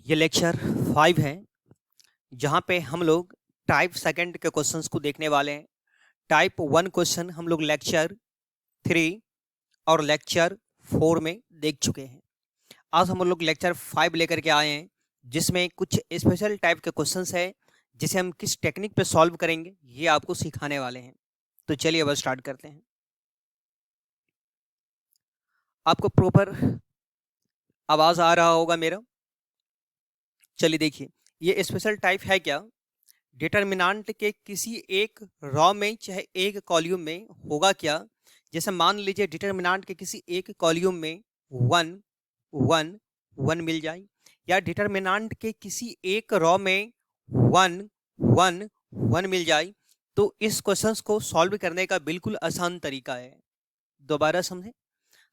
ये लेक्चर 5 है जहाँ पे हम लोग टाइप सेकंड के क्वेश्चंस को देखने वाले हैं। टाइप 1 क्वेश्चन हम लोग लेक्चर 3 और लेक्चर 4 में देख चुके हैं। आज हम लोग लेक्चर 5 लेकर के आए हैं जिसमें कुछ स्पेशल टाइप के क्वेश्चंस है जिसे हम किस टेक्निक पे सॉल्व करेंगे ये आपको सिखाने वाले हैं। तो चलिए अब स्टार्ट करते हैं। आपको प्रॉपर आवाज आ रहा होगा मेरा। चलिए देखिए, ये स्पेशल टाइप है क्या, डिटर्मिनेंट के किसी एक रॉ में चाहे एक कॉलम में होगा क्या। जैसे मान लीजिए डिटर्मिनेंट के किसी एक कॉलम में 1 1 1 मिल जाए, या डिटर्मिनेंट के किसी एक रॉ में 1 1 1 मिल जाए, तो इस क्वेश्चंस को सॉल्व करने का बिल्कुल आसान तरीका है। दोबारा समझें,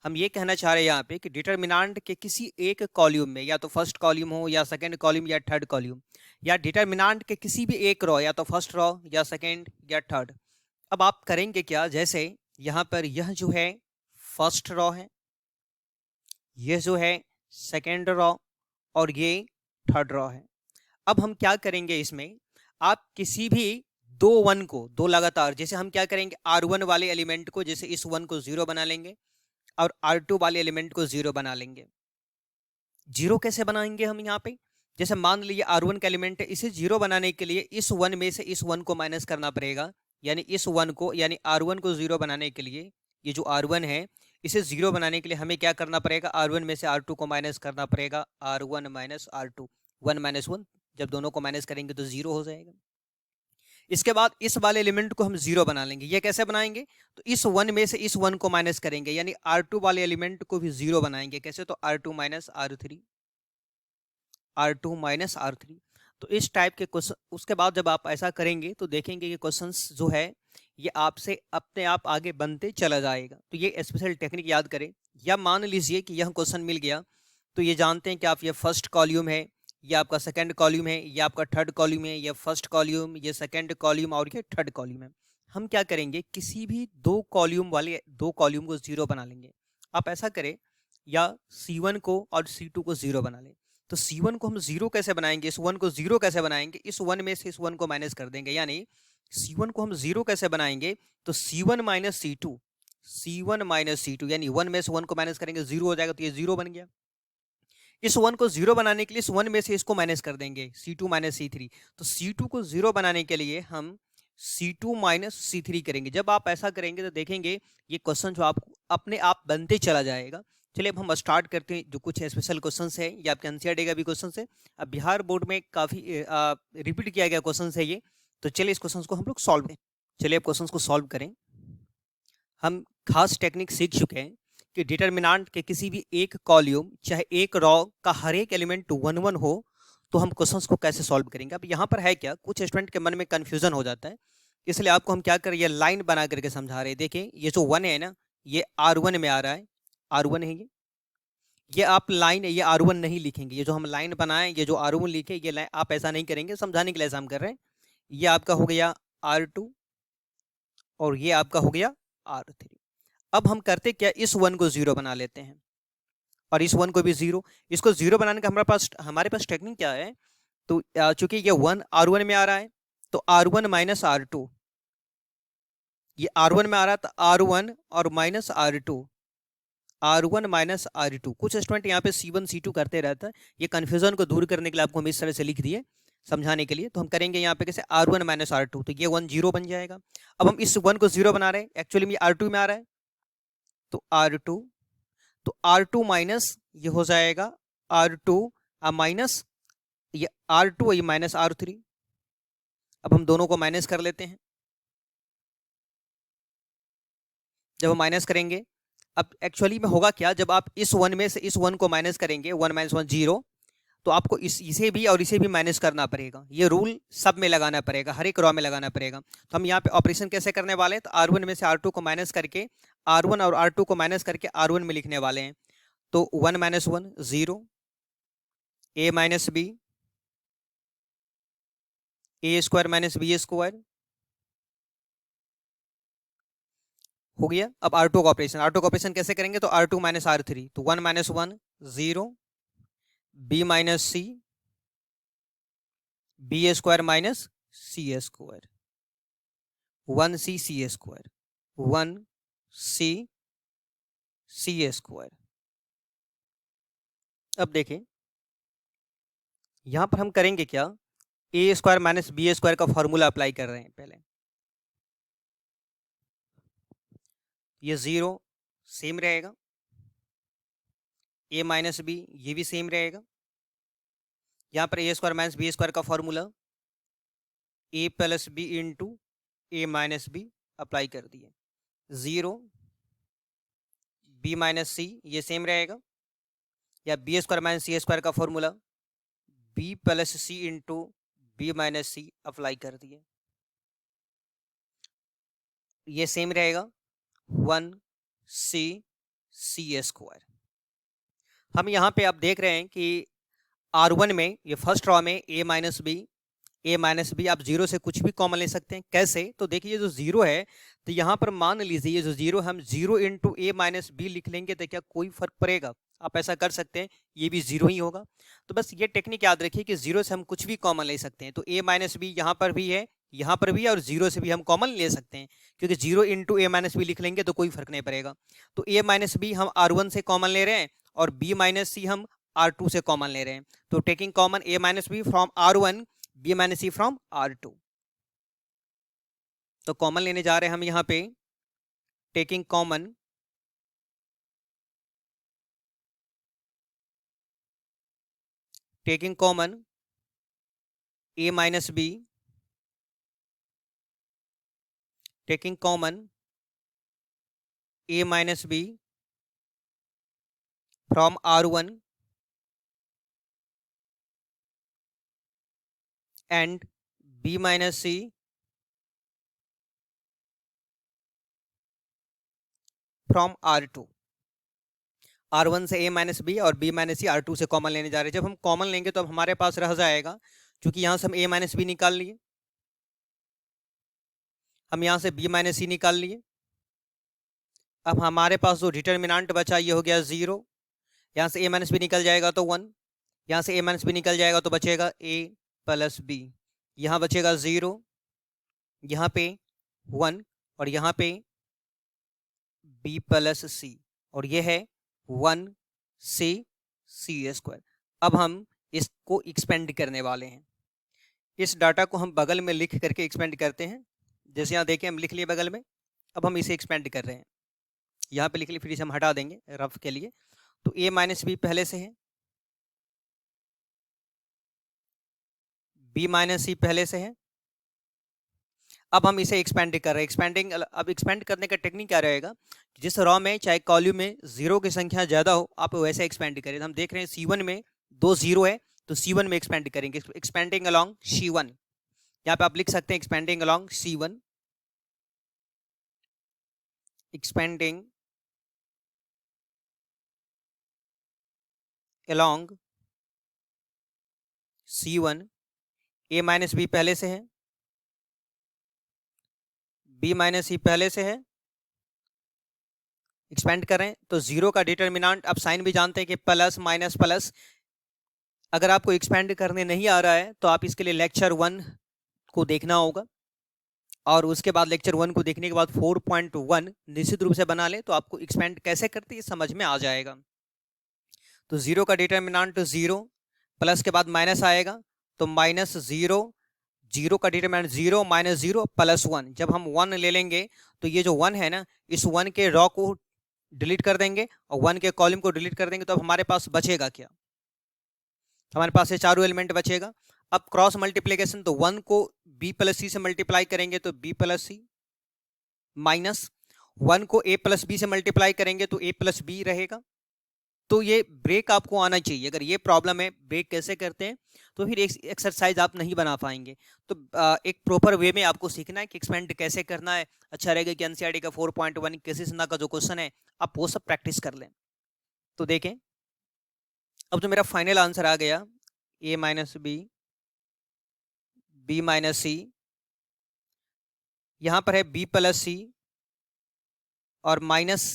हम ये कहना चाह रहे हैं यहाँ पे कि डिटर्मिनेंट के किसी एक कॉलम में, या तो फर्स्ट कॉलम हो या सेकंड कॉलम या थर्ड कॉलम, या डिटर्मिनेंट के किसी भी एक रॉ, या तो फर्स्ट रॉ या सेकंड या थर्ड। अब आप करेंगे क्या, जैसे यहाँ पर यह जो है फर्स्ट रॉ है, यह जो है सेकंड रॉ और ये थर्ड रॉ है। अब हम क्या करेंगे, इसमें आप किसी भी दो वन को, दो लगातार, जैसे हम क्या करेंगे R1 वाले एलिमेंट को, जैसे इस वन को 0 बना लेंगे और R2 वाले एलिमेंट को 0 बना लेंगे। 0 कैसे बनाएंगे हम यहाँ पे, जैसे मान लीजिए R1 का एलिमेंट है, इसे 0 बनाने के लिए इस वन में से इस वन को माइनस करना पड़ेगा। यानी इस वन को, यानी R1 को 0 बनाने के लिए, ये जो R1 है इसे 0 बनाने के लिए हमें क्या करना पड़ेगा, R1 में से R2 को माइनस करना पड़ेगा। R1 माइनस R2, 1 माइनस 1, जब दोनों को माइनस करेंगे तो 0 हो जाएगा। इसके बाद इस वाले एलिमेंट को हम 0 बना लेंगे। ये कैसे बनाएंगे, तो इस वन में से इस वन को माइनस करेंगे, यानी R2 वाले एलिमेंट को भी 0 बनाएंगे। कैसे, तो R2 minus R3, R2 minus R3। तो इस टाइप के क्वेश्चन, उसके बाद जब आप ऐसा करेंगे तो देखेंगे कि क्वेश्चंस जो है ये आपसे अपने आप आगे बनते चला जाएगा। तो ये स्पेशल टेक्निक याद करें। या मान लीजिए कि यह क्वेश्चन मिल गया, तो ये जानते हैं कि आप, ये फर्स्ट कॉलम है, ये आपका सेकंड कॉलम है, ये आपका थर्ड कॉलम है, ये फर्स्ट कॉलम, ये सेकंड कॉलम और ये थर्ड कॉलम है। हम क्या करेंगे, किसी भी दो कॉलम वाले दो कॉलम को 0 बना लेंगे। आप ऐसा करें, या C1 को और C2 को 0 बना लें। तो C1 को हम 0 कैसे बनाएंगे, इस 1 को 0 कैसे बनाएंगे, इस 1 में से इस 1 को माइनस कर देंगे। यानी C1 को हम 0 कैसे बनाएंगे, तो C1 minus C2, C1 minus C2, यानी 1 में से 1 को माइनस करेंगे 0 हो जाएगा, तो ये 0 बन गया। इस 1 को 0 बनाने के लिए इस 1 में से इसको माइनस कर देंगे, C2 माइनस C3। तो C2 को 0 बनाने के लिए हम C2 माइनस C3 करेंगे। जब आप ऐसा करेंगे तो देखेंगे ये क्वेश्चन जो आपको अपने आप बनते चला जाएगा। चलिए अब हम स्टार्ट करते हैं। जो कुछ स्पेशल क्वेश्चन है ये आपके एनसीईआरटी का भी क्वेश्चन है, अब बिहार बोर्ड में काफ़ी रिपीट किया गया क्वेश्चन है ये। तो चलिए इस क्वेश्चन को हम लोग सॉल्व करें। चलिए अब क्वेश्चन को सॉल्व करें। हम खास टेक्निक सीख चुके हैं कि डिटर्मिनेंट के किसी भी एक कॉलम चाहे एक रॉ का हर एक एलिमेंट 1 1 हो, तो हम क्वेश्चंस को कैसे सॉल्व करेंगे। अब यहाँ पर है क्या, कुछ स्टूडेंट के मन में कंफ्यूजन हो जाता है, इसलिए आपको हम क्या करें, ये लाइन बना करके समझा रहे हैं। देखिए ये जो 1 है ना, ये R1 में आ रहा है, R1 है ये आप लाइन, ये R1 नहीं लिखेंगे। ये जो हम लाइन बनाए, ये जो R1 लिखे, ये लाइन आप ऐसा नहीं करेंगे, समझाने के लिए ऐसा हम कर रहे हैं। ये आपका हो गया R2 और ये आपका हो गया R3। अब हम करते क्या, इस 1 को 0 बना लेते हैं और इस 1 को भी 0। इसको 0 बनाने का हमारे पास टेक्निक क्या है, तो चूंकि ये 1 R1 में आ रहा है, तो R1 माइनस R2, ये R1 में आ रहा है तो R1 और minus R2, R1 minus R2। कुछ स्टूडेंट यहाँ पे C1 C2 करते रहता है, ये कन्फ्यूजन को दूर करने के लिए आपको हम इस तरह से लिख दिए समझाने के लिए। तो हम करेंगे यहाँ पे कैसे, R1 माइनस R2, तो ये 1 0 बन जाएगा। अब हम इस 1 को 0 बना रहे हैं, एक्चुअली में R2 में आ रहा है, तो R2, तो R2 माइनस ये हो जाएगा R2 माइनस ये R2 और ये माइनस R3। अब हम दोनों को माइनस कर लेते हैं। जब हम माइनस करेंगे, अब एक्चुअली में होगा क्या, जब आप इस 1 में से इस 1 को माइनस करेंगे, 1 माइनस 1 0, तो आपको इसे भी और इसे भी माइनस करना पड़ेगा। ये रूल सब में लगाना पड़ेगा, हर एक रॉ में लगाना पड़ेगा। तो हम यहाँ पे ऑपरेशन कैसे करने वाले हैं, तो R1 में से R2 को माइनस करके, R1 और R2 को माइनस करके R1 में लिखने वाले हैं। तो 1 minus 1 0, a minus B, A square minus B square हो गया। अब R2 का ऑपरेशन कैसे करेंगे, तो R2 माइनस R3, तो 1 minus 1 0, b minus C, B A square minus C A square, 1c C A square, 1c C A square. अब देखें यहां पर हम करेंगे क्या, ए square minus B A square का फॉर्मूला अप्लाई कर रहे हैं पहले। ये 0 सेम रहेगा, ए माइनस बी ये भी सेम रहेगा। यहां पर ए स्क्वायर माइनस बी स्क्वायर का formula A plus B into A minus B apply कर दिए। 0 बी माइनस सी ये सेम रहेगा, या b square minus c square का फॉर्मूला बी प्लस सी इंटू बी माइनस सी अप्लाई कर दिए, ये सेम रहेगा 1c सी ए स्क्वायर। हम यहाँ पे अब देख रहे हैं कि R1 में ये फर्स्ट रॉ में a माइनस बी आप 0 से कुछ भी कॉमन ले सकते हैं। कैसे, तो देखिए जो 0 है तो यहाँ पर मान लीजिए ये जो 0 हम 0 इंटू ए माइनस बी लिख लेंगे तो क्या कोई फर्क पड़ेगा? आप ऐसा कर सकते हैं, ये भी 0 ही होगा। तो बस ये टेक्निक याद रखिए कि 0 से हम कुछ भी कॉमन ले सकते हैं। तो a माइनस बी यहाँ पर भी है, यहाँ पर भी है, और 0 से भी हम कॉमन ले सकते हैं, क्योंकि 0 इंटू ए माइनस बी लिख लेंगे तो कोई फर्क नहीं पड़ेगा। तो a माइनस बी हम R1 से कॉमन ले रहे हैं और b माइनस सी हम R2 से कॉमन ले रहे हैं। तो taking common a minus B from R1, b minus C from R2, तो कॉमन लेने जा रहे हैं हम यहाँ पे। Taking common a minus B, taking common a minus B from R1 and b minus c from R2। R1 से a minus b और b माइनस सी R2 से कॉमन लेने जा रहे हैं। जब हम कॉमन लेंगे तो अब हमारे पास रह जाएगा, क्योंकि यहाँ से हम a माइनस बी निकाल लिए, हम यहाँ से b माइनस सी निकाल लिए। अब हमारे पास जो डिटर्मिनेंट बचा ये हो गया 0, यहाँ से a माइनस बी निकल जाएगा तो 1, यहाँ से a माइनस बी निकल जाएगा तो बचेगा a प्लस बी, यहाँ बचेगा 0, यहाँ पे 1 और यहाँ पे b प्लस सी, और ये है 1c सी ए स्क्वायर। अब हम इसको एक्सपेंड करने वाले हैं। इस डाटा को हम बगल में लिख करके एक्सपेंड करते हैं। जैसे यहाँ देखें हम लिख लिए बगल में, अब हम इसे एक्सपेंड कर रहे हैं। यहाँ पे लिख लिए, फिर इसे हम हटा देंगे रफ के लिए। तो a माइनस बी पहले से है, b माइनस सी पहले से है। अब हम इसे एक्सपेंड कर रहे हैं। एक्सपेंडिंग, अब एक्सपेंड करने का टेक्निक क्या रहेगा, जिस रॉ में चाहे कॉलम में 0 की संख्या ज़्यादा हो आप वैसे एक्सपेंड करें। हम देख रहे हैं C1 में 2 0 है, तो C1 में एक्सपेंड करेंगे। एक्सपेंडिंग अलॉन्ग C1, यहाँ पे आप लिख सकते हैं expanding along C1, expanding along C1। a minus B पहले से है, b माइनस सी पहले से है, एक्सपेंड करें तो 0 का डिटर्मिनेंट, आप साइन भी जानते हैं कि प्लस माइनस प्लस। अगर आपको एक्सपेंड करने नहीं आ रहा है तो आप इसके लिए लेक्चर 1 को देखना होगा, और उसके बाद लेक्चर 1 को देखने के बाद 4.1 निश्चित रूप से बना ले, तो आपको एक्सपेंड कैसे करते हैं समझ में आ जाएगा। तो 0 का डिटर्मिनेंट 0, प्लस के बाद माइनस आएगा तो माइनस 0, 0 का डिटरमिनेंट 0 माइनस 0 प्लस 1। जब हम 1 ले लेंगे तो ये जो 1 है ना, इस 1 के रॉ को डिलीट कर देंगे और 1 के कॉलम को डिलीट कर देंगे, तो अब हमारे पास बचेगा क्या, हमारे पास ये चारों एलिमेंट बचेगा। अब क्रॉस मल्टीप्लिकेशन, तो 1 को b प्लस सी से मल्टीप्लाई करेंगे तो b प्लस सी, माइनस 1 को a प्लस बी से मल्टीप्लाई करेंगे तो a प्लस बी रहेगा। तो ये ब्रेक आपको आना चाहिए। अगर ये प्रॉब्लम है ब्रेक कैसे करते हैं तो फिर एक एक्सरसाइज आप नहीं बना पाएंगे। तो एक प्रॉपर वे में आपको सीखना है कि एक्सपेंड कैसे करना है। अच्छा रहेगा कि एनसीईआरटी का 4.1 किसी संख्या का जो क्वेश्चन है आप वो सब प्रैक्टिस कर लें। तो देखें अब जो मेरा फाइनल आंसर आ गया, a minus B, b minus C, यहाँ पर है b प्लस सी और माइनस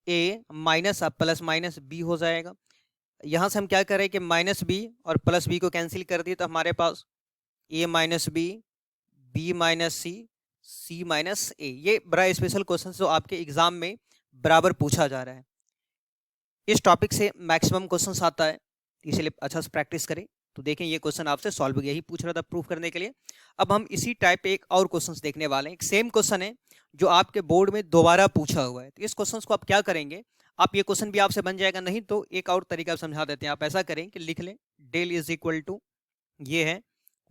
a माइनस अब प्लस माइनस b हो जाएगा। यहाँ से हम क्या करें कि माइनस b और प्लस b को कैंसिल कर दिए तो हमारे पास A minus B minus C minus A. ये बड़ा स्पेशल क्वेश्चन जो आपके एग्जाम में बराबर पूछा जा रहा है। इस टॉपिक से मैक्सिमम क्वेश्चन आता है, इसलिए अच्छा से प्रैक्टिस करें। तो देखें ये क्वेश्चन आपसे सॉल्व यही पूछ रहा था प्रूफ करने के लिए। अब हम इसी टाइप पे एक और क्वेश्चन देखने वाले हैं। एक सेम क्वेश्चन है जो आपके बोर्ड में दोबारा पूछा हुआ है। तो इस क्वेश्चन को आप क्या करेंगे, आप ये क्वेश्चन भी आपसे बन जाएगा, नहीं तो एक और तरीका समझा देते हैं। आप ऐसा करें कि लिख लें डेल इज इक्वल टू, ये है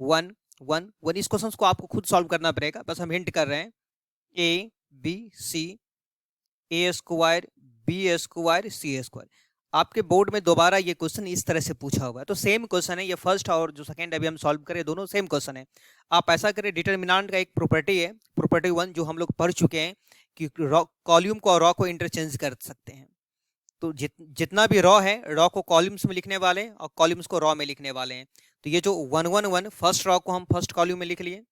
1 1 1। इस क्वेश्चन को आपको खुद सॉल्व करना पड़ेगा, बस हम हिंट कर रहे हैं। A B C A square B square C square. आपके बोर्ड में दोबारा ये क्वेश्चन इस तरह से पूछा हुआ है। तो सेम क्वेश्चन है ये, फर्स्ट और जो सेकंड अभी हम सॉल्व करें दोनों सेम क्वेश्चन है। आप ऐसा करें, डिटरमिनेंट का एक प्रॉपर्टी है, प्रॉपर्टी 1, जो हम लोग पढ़ चुके हैं कि कॉलम को और रॉ को इंटरचेंज कर सकते हैं। तो जितना भी रॉ है, रॉ को कॉलम्स में लिखने वाले हैं और कॉलम्स को रॉ में लिखने वाले हैं। तो ये जो 1 1 1 फर्स्ट रॉ को हम फर्स्ट कॉलम में लिख लिए,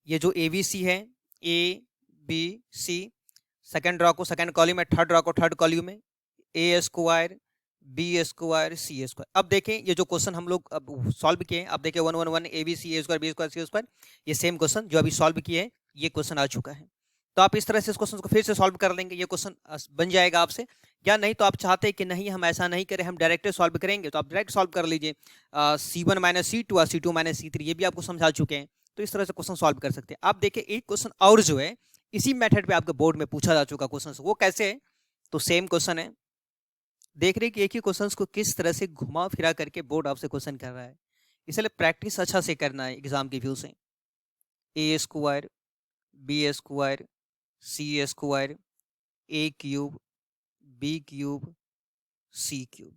ये जो ए बी सी है A B C, second row को सेकंड कॉलम में, थर्ड रॉ को थर्ड कॉलम में, A square B square C square. अब देखें ये जो क्वेश्चन हम लोग अब सॉल्व किए हैं, अब देखें 1 1 1 A B C A square B square C square, ये सेम क्वेश्चन जो अभी सॉल्व किए हैं, ये क्वेश्चन आ चुका है। तो आप इस तरह से इस क्वेश्चन को फिर से सॉल्व कर लेंगे, ये क्वेश्चन बन जाएगा आपसे। या नहीं तो आप चाहते हैं कि नहीं हम ऐसा नहीं करें, हम डायरेक्ट सॉल्व करेंगे, तो आप डायरेक्ट सॉल्व कर लीजिए। C1 माइनस C2 और C2 माइनस C3, ये भी आपको समझा चुके हैं। तो इस तरह से क्वेश्चन सॉल्व कर सकते हैं। आप देखिए एक क्वेश्चन और जो है इसी मेथड पे आपके बोर्ड में पूछा जा चुका क्वेश्चन, वो कैसे है। तो सेम क्वेश्चन है, देख रहे कि एक ही क्वेश्चन को किस तरह से घुमा फिरा करके बोर्ड आपसे क्वेश्चन कर रहा है, इसलिए प्रैक्टिस अच्छा से करना है एग्जाम के व्यू से। ए square B square C square ए cube B cube C cube.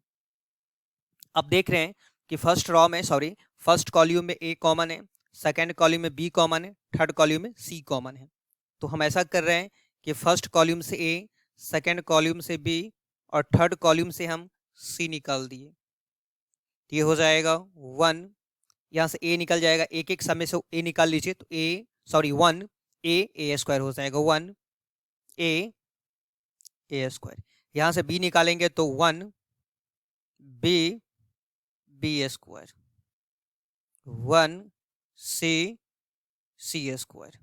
अब देख रहे हैं कि फर्स्ट कॉलम में ए कॉमन है, सेकंड कॉलम में बी कॉमन है, थर्ड कॉलम में सी कॉमन है। तो हम ऐसा कर रहे हैं कि फर्स्ट कॉलम से ए, सेकंड कॉलम से बी और थर्ड कॉलम से हम सी निकाल दिए। ये हो जाएगा 1, यहाँ से ए निकल जाएगा, एक एक समय से ए निकाल लीजिए। तो 1 ए स्क्वायर हो जाएगा, 1 ए स्क्वायर। यहाँ से बी निकालेंगे तो 1 बी स्क्वायर, 1 सी स्क्वायर।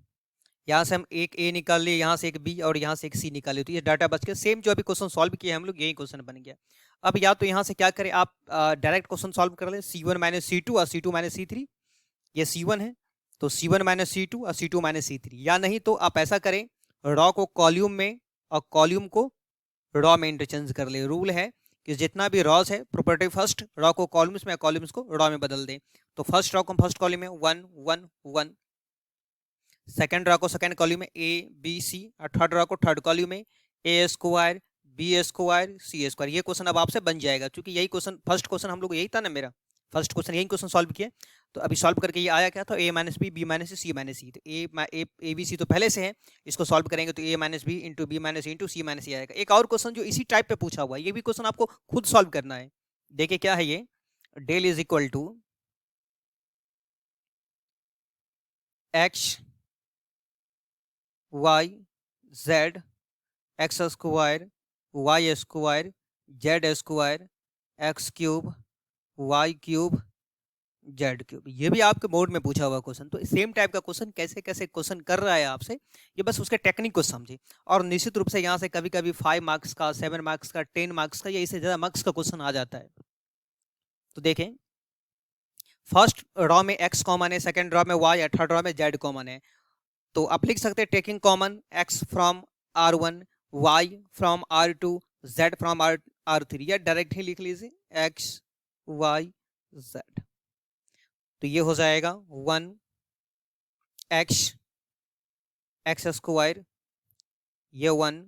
यहाँ से हम एक ए निकाल लिए, यहाँ से एक बी और यहाँ से एक सी निकाल लिए। तो ये डाटा बच गया। सेम जो अभी क्वेश्चन सॉल्व किए हम लोग, यही क्वेश्चन बन गया। अब या तो यहाँ से क्या करें, आप डायरेक्ट क्वेश्चन सॉल्व कर लें, C1 माइनस C2 और C2 माइनस C3। ये C1 है तो C1 माइनस C2 और C2 माइनस C3। या नहीं तो आप ऐसा करें, रॉ को कॉलम में और कॉलम को रॉ में इंटरचेंज कर ले। रूल है कि जितना भी रॉस है, प्रॉपर्टी फर्स्ट, रॉ को कॉलम्स में, कॉलम्स को रॉ में बदल दें। तो फर्स्ट रॉ को फर्स्ट कॉलम में 1 1 1, सेकंड रॉ को सेकंड कॉलम में ए बी सी और थर्ड रॉ को थर्ड कॉलम में A square B square C square. ये क्वेश्चन अब आपसे बन जाएगा, क्योंकि यही क्वेश्चन फर्स्ट क्वेश्चन हम लोग यही था ना, मेरा फर्स्ट क्वेश्चन यही क्वेश्चन सॉल्व किया। तो अभी सॉल्व करके ये आया क्या था, ए माइनस बी माइनस सी माइनस सी। तो ए बी सी तो पहले से है, इसको सॉल्व करेंगे तो A minus B into B minus C into C minus C आएगा। एक और क्वेश्चन जो इसी टाइप पे पूछा हुआ है, ये भी क्वेश्चन आपको खुद सॉल्व करना है। देखिए क्या है ये, del is equal to X Y Z X square Y square Z square X cube Y cube Z cube. ये भी आपके बोर्ड में पूछा हुआ क्वेश्चन। तो सेम टाइप का क्वेश्चन कैसे कैसे क्वेश्चन कर रहा है आपसे, ये बस उसके टेक्निक को समझे। और निश्चित रूप से यहाँ से कभी कभी 5 मार्क्स का, 7 मार्क्स का, 10 मार्क्स का या इससे ज़्यादा मार्क्स का क्वेश्चन आ जाता है। तो देखें, फर्स्ट रॉ में एक्स कॉमन है, सेकेंड रॉ में वाई है, थर्ड रॉ में जेड कॉमन है। तो आप लिख सकते हैं taking common X from R1, Y from R2, Z from R3, या डायरेक्ट ही लिख लीजिए एक्स वाई जेड। तो ये हो जाएगा 1 एक्स स्क्वायर, ये 1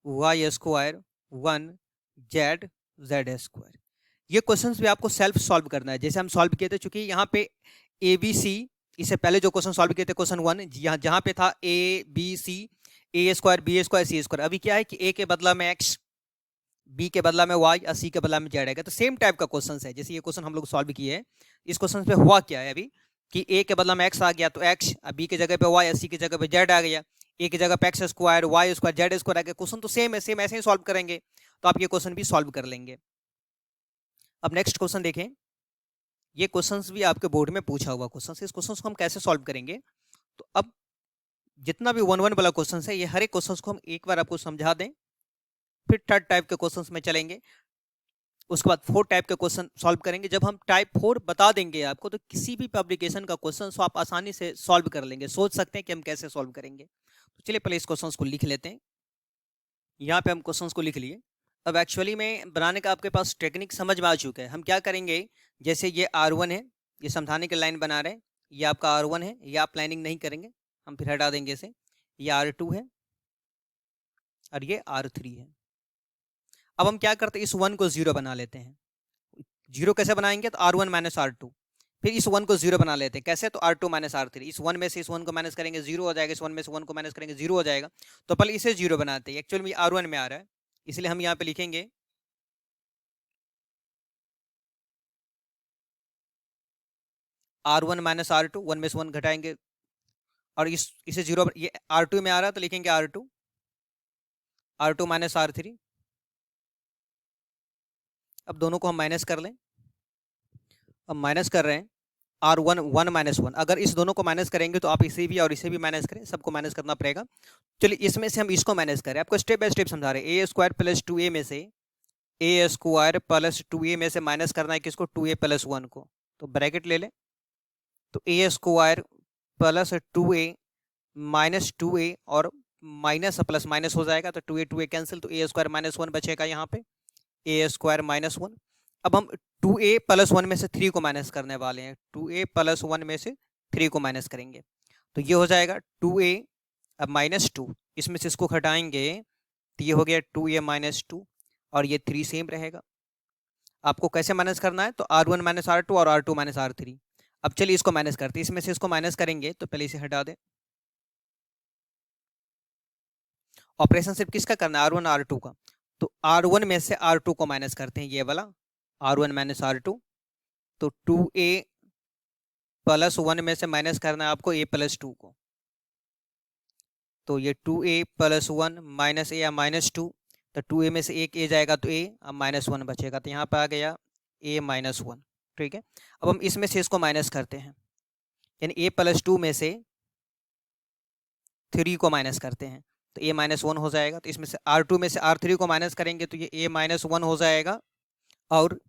वाई स्क्वायर, 1 जेड स्क्वायर। ये क्वेश्चंस भी आपको सेल्फ सॉल्व करना है, जैसे हम सॉल्व किए थे। चूंकि यहाँ पे ए बी सी, इससे पहले जो क्वेश्चन सॉल्व किए थे क्वेश्चन 1, जहाँ पे था A B C, A square B square C square. अभी क्या है कि ए के बदला में एक्स, बी के बदला में वाई और सी के बदला में जेड आएगा। तो सेम टाइप का क्वेश्चन है, जैसे ये क्वेश्चन हम लोग सॉल्व किए हैं। इस क्वेश्चन पे हुआ क्या है अभी कि ए के बदला में एक्स आ गया तो एक्स, बी के जगह पे वाई, सी की जगह पे जेड आ गया, ए की जगह पे X square Y square Z square आ गया। क्वेश्चन तो सेम है, सेम ऐसे ही सॉल्व करेंगे तो आप ये क्वेश्चन भी सॉल्व कर लेंगे। अब नेक्स्ट क्वेश्चन देखें, ये क्वेश्चंस भी आपके बोर्ड में पूछा हुआ क्वेश्चन, इस क्वेश्चन को हम कैसे सॉल्व करेंगे। तो अब जितना भी 1-1 वाला क्वेश्चन है, ये हर एक क्वेश्चन को हम एक बार आपको समझा दें, फिर थर्ड टाइप के क्वेश्चन में चलेंगे, उसके बाद 4 टाइप के क्वेश्चन सॉल्व करेंगे। जब हम टाइप 4 बता देंगे आपको, तो किसी भी पब्लिकेशन का क्वेश्चन आप आसानी से सॉल्व कर लेंगे, सोच सकते हैं कि हम कैसे सॉल्व करेंगे। तो चलिए पहले इस क्वेश्चन को लिख लेते हैं। यहाँ पे हम क्वेश्चन को लिख लिए। अब एक्चुअली में बनाने का आपके पास टेक्निक समझ में आ चुका है। हम क्या करेंगे, जैसे ये R1 है, ये समझाने की लाइन बना रहे हैं, ये आपका R1 है, ये आप लाइनिंग नहीं करेंगे, हम फिर हटा देंगे इसे। ये R2 है और ये R3 है। अब हम क्या करते हैं, इस 1 को 0 बना लेते हैं। 0 कैसे बनाएंगे, तो R1 माइनस R2। फिर इस 1 को 0 बना लेते हैं, कैसे, तो R2 माइनस R3। इस 1 में से इस 1 को माइनस करेंगे 0 हो जाएगा, इस 1 में से 1 को माइनस करेंगे 0 हो जाएगा। तो पहले इसे 0 बनाते हैं, एक्चुअली में R1 में आ रहा है, इसलिए हम यहाँ पे लिखेंगे R1 माइनस R2, 1 में से 1 घटाएंगे, और इसे 0, ये R2 में आ रहा है तो लिखेंगे R2 माइनस R3। अब दोनों को हम माइनस कर लें। अब माइनस कर रहे हैं, R1 1 माइनस 1। अगर इस दोनों को माइनस करेंगे तो आप इसे भी और इसे भी माइनस करें, सबको माइनस करना पड़ेगा। चलिए इसमें से हम इसको माइनस करें, आपको स्टेप बाय स्टेप समझा रहे हैं। A² प्लस 2A में से A² प्लस 2A में से माइनस करना है किसको, 2A प्लस 1 को। तो ब्रैकेट ले लें, तो A² plus 2A minus 2A और माइनस प्लस माइनस हो जाएगा, तो 2A कैंसिल, तो A² माइनस 1 बचेगा यहाँ पे, A² माइनस 1। अब हम 2A प्लस 1 में से 3 को माइनस करने वाले हैं, 2A प्लस 1 में से 3 को माइनस करेंगे, तो ये हो जाएगा 2A अब माइनस 2, इसमें से इसको घटाएंगे तो ये हो गया 2A माइनस 2, और ये 3 सेम रहेगा। आपको कैसे माइनस करना है, तो R1 माइनस R2 और R2 माइनस R3। अब चलिए इसको माइनस करते हैं, इसमें से इसको माइनस करेंगे तो पहले इसे हटा दें। ऑपरेशन सिर्फ किसका करना है, R1 R2 का। तो R1 में से R2 को माइनस करते हैं, ये वाला R1 माइनस R2। तो 2A प्लस 1 में से माइनस करना है आपको A प्लस 2 को, तो ये 2A प्लस 1 माइनस A या माइनस 2, तो 2A में से एक A जाएगा तो A, अब माइनस 1 बचेगा, तो यहाँ पे आ गया A माइनस 1। ठीक है, अब हम इसमें से इसको माइनस करते हैं, यानी A प्लस 2 में से 3 को माइनस करते हैं, तो A माइनस 1 हो जाएगा। तो इसमें से R2 में से R3 को माइनस करेंगे तो ये A माइनस 1 हो जाएगा, और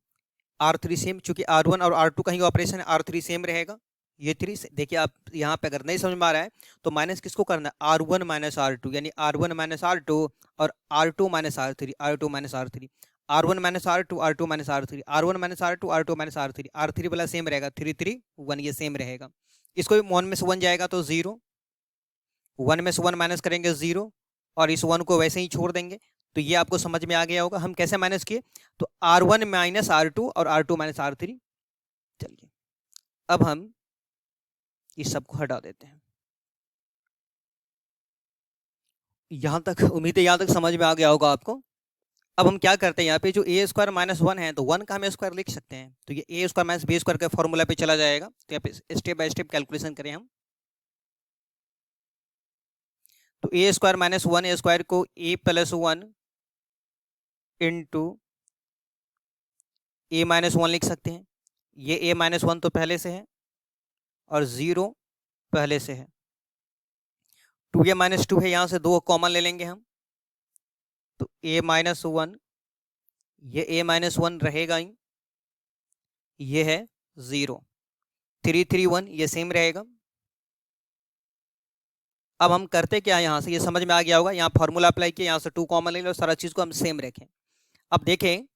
R3 सेम, चूंकि R1 और R2 का ही ऑपरेशन है, R3 सेम रहेगा। ये 3 देखिए, आप यहाँ पे अगर नहीं समझ में आ रहा है तो माइनस किसको करना है, R1 माइनस R2, यानी R1 माइनस R2 और R2 minus R3, R2 minus R3, R1 minus R2, R2 minus R3, R1 minus R2, R2 minus R3, R3 वाला सेम रहेगा, 3 3 1, ये सेम रहेगा। इसको भी 1 में से 1 जाएगा तो 0, 1 में से 1 माइनस करेंगे 0, और इस 1 को वैसे ही छोड़ देंगे। तो ये आपको समझ में आ गया होगा हम कैसे माइनस किए, तो R1 माइनस R2 और R2 माइनस R3। चलिए अब हम इस सब को हटा देते हैं। यहां तक उम्मीद है, यहां तक समझ में आ गया होगा आपको। अब हम क्या करते हैं, यहाँ पे जो A² माइनस 1 है, तो 1 का हम स्क्वायर लिख सकते हैं, तो ये A² माइनस B² के फॉर्मूला पे चला जाएगा। तो यहाँ पे स्टेप बाय स्टेप कैलकुलेशन करें हम, तो A² माइनस 1 स्क्वायर को A plus 1 into A minus 1 लिख सकते हैं। ये A माइनस 1 तो पहले से है और 0 पहले से है, 2A माइनस 2 है, यहाँ से 2 कॉमन ले लेंगे हम, तो A माइनस 1, ये A माइनस 1 रहेगा ही, ये है 0, 3 3 1, ये सेम रहेगा। अब हम करते क्या है, यहाँ से ये समझ में आ गया होगा, यहाँ फार्मूला अप्लाई किया, यहाँ से 2 कॉमन ले लो, सारा चीज़ को हम सेम रखें। अब देखें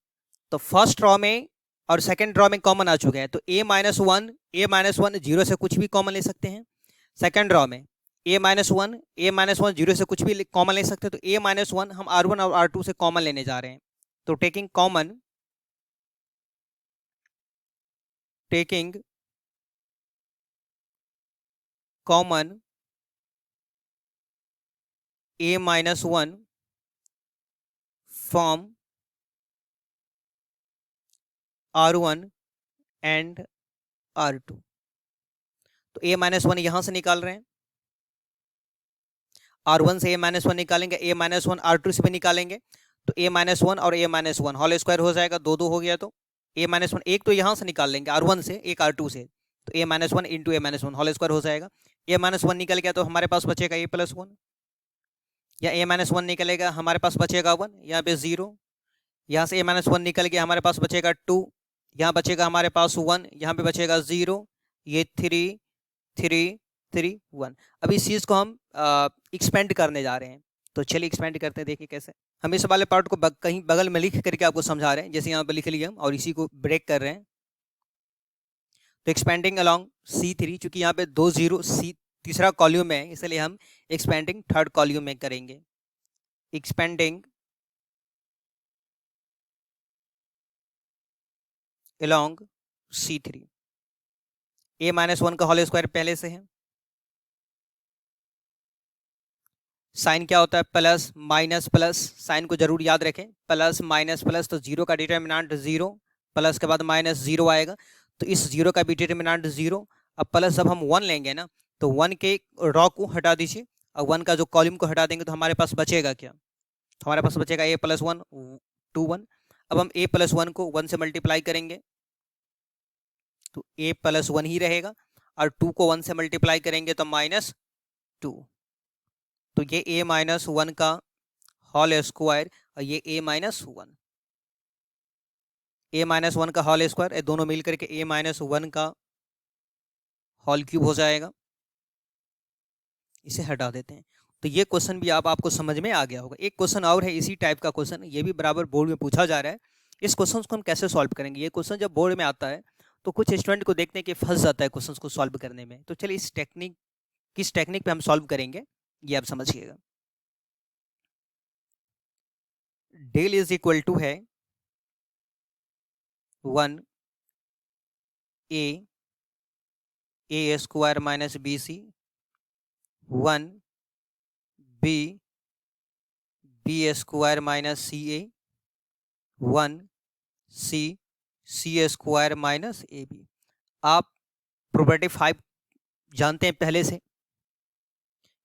तो फर्स्ट रो में और सेकंड रो में कॉमन आ चुका है, तो A माइनस 1 0 से कुछ भी कॉमन ले सकते हैं। सेकंड रो में A माइनस 1 0 से कुछ भी कॉमन ले सकते हैं, तो A माइनस 1 हम R1 और R2 से कॉमन लेने जा रहे हैं। तो taking common A minus 1 from R1 and R2, तो A माइनस 1 यहां से निकाल रहे हैं, R1 से A माइनस 1 निकालेंगे, A माइनस 1 R2 से भी निकालेंगे, तो A माइनस 1 और A माइनस 1 होल स्क्वायर हो जाएगा, 2 2 हो गया, तो ए माइनस वन, एक तो यहाँ से निकाल लेंगे R1 से, एक R2 से, तो A minus one into A minus one whole square हो जाएगा। ए माइनस वन निकल गया तो हमारे पास बचेगा ए प्लस वन, या ए माइनस वन निकलेगा हमारे पास बचेगा वन, यहाँ पे जीरो, यहाँ से ए माइनस वन निकल गया हमारे पास बचेगा टू, यहाँ बचेगा हमारे पास वन, यहाँ पे बचेगा जीरो, ये थ्री थ्री थ्री वन। अब इस चीज़ को हम एक्सपेंड करने जा रहे हैं, तो चलिए एक्सपेंड करते हैं, देखिए कैसे। हम इस वाले पार्ट को कहीं बगल में लिख करके आपको समझा रहे हैं, जैसे यहाँ पे लिख लिया हम और इसी को ब्रेक कर रहे हैं। तो एक्सपेंडिंग अलॉन्ग C3, चूंकि यहाँ पे दो जीरो सी तीसरा कॉल्यूम है, इसलिए हम एक्सपेंडिंग थर्ड कॉल्यूम में करेंगे। एक्सपेंडिंग अलॉन्ग C3, ए माइनस वन का होल स्क्वायर पहले से है, साइन क्या होता है प्लस माइनस प्लस, साइन को जरूर याद रखें, प्लस माइनस प्लस, तो जीरो का डिटर्मिनेंट जीरो, प्लस के बाद माइनस जीरो आएगा, तो इस जीरो का भी डिटर्मिनेंट जीरो। अब प्लस जब हम वन लेंगे ना, तो वन के रॉ को हटा दीजिए और वन का जो कॉलम को हटा देंगे तो हमारे पास बचेगा क्या, तो हमारे पास बचेगा ए प्लस वन टू वन। अब हम ए प्लस वन को वन से मल्टीप्लाई करेंगे तो ए प्लस वन ही रहेगा, और टू को वन से मल्टीप्लाई करेंगे तो माइनस टू, तो ये ए माइनस वन का होल स्क्वायर और ये ए माइनस वन, ए माइनस वन का होल स्क्वायर, दोनों मिलकर के ए माइनस वन का होल क्यूब हो जाएगा। इसे हटा देते हैं, तो ये क्वेश्चन भी आपको समझ में आ गया होगा। एक क्वेश्चन और है इसी टाइप का क्वेश्चन, ये भी बराबर बोर्ड में पूछा जा रहा है। इस क्वेश्चन को हम कैसे सॉल्व करेंगे, ये क्वेश्चन जब बोर्ड में आता है तो कुछ स्टूडेंट को देखने के फंस जाता है क्वेश्चन को सॉल्व करने में। तो चलिए किस टेक्निक पे हम सॉल्व करेंगे ये आप समझिएगा। डेल इज इक्वल टू है one A square minus B C, one B square minus C A, one C square minus A B. आप प्रॉपर्टी 5 जानते हैं पहले से,